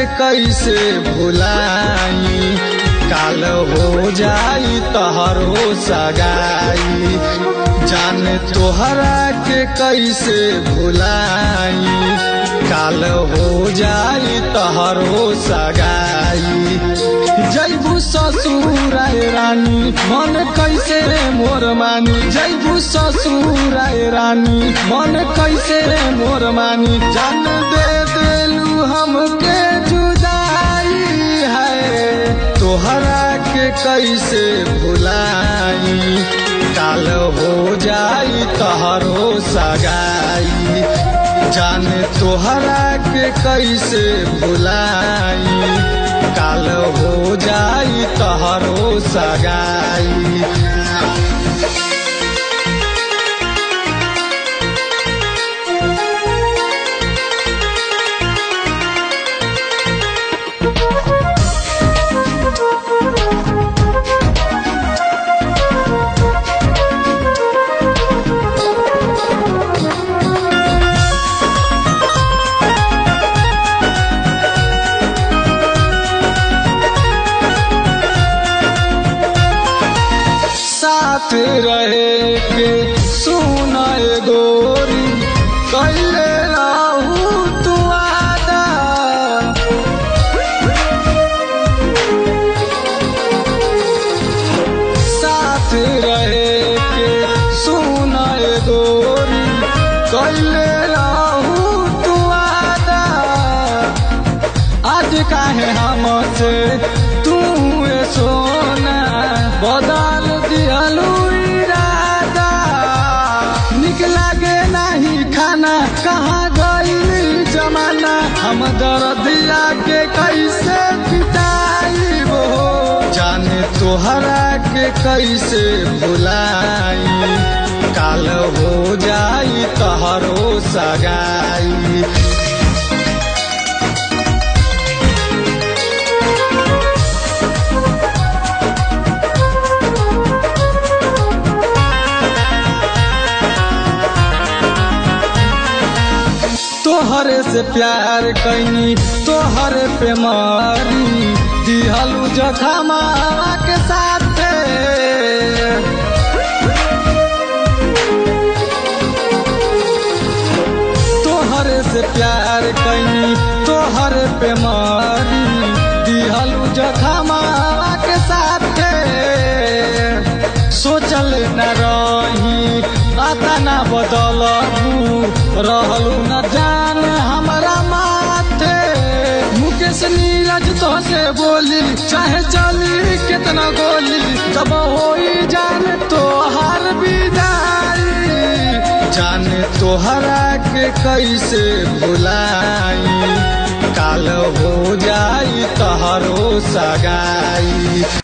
के कैसे भुलाई, काल हो जाई तोहरो सगाई। जान तोहरा के कैसे भुलाई, काल हो जाई तोहरो सगाई। जैबू ससुर रानी मन कैसे मोर मानी, जैबू ससुर रानी मन कैसे मोर मानी। जान दे देलू हमके जुदाई है, तोहरा के कैसे भुलाई, काल हो जाई तोहरो सगाई। जान तोहरा के कैसे भुलाई, काल हो जाई तोहरो सगाई। साथ रहे के सुनाए गोरी कैले रहू तू वादा। साथ रहे के सुनाए गोरी कैले रहू तू वादा। आज काहे हमसे तू सोना बदल दिहलू इरादा। निक लागे नहीं खाना कहाँ गइल जमाना, हम दर्दिया के कैसे बिताइबो। जाने तोहरा के कैसे भुलाई, काल हो जाई तोहरो सगाई। तोहरे से प्यार कैनी तोहरे पे मारी, दिहलू जखमा के साथे। तोहरे से प्यार कैनी तोहरे पे मारी, दिहलू जखमा के साथे। सोचल न रही आता न बदलू, रहलू न जान हमारा माथे। मुकेश नीरज तो से बोली चाहे चली कितना गोली, जब होई जान तो हार विदाई। जान तोहरा के कैसे भुलाई, काल हो जाई तोहरो सगाई।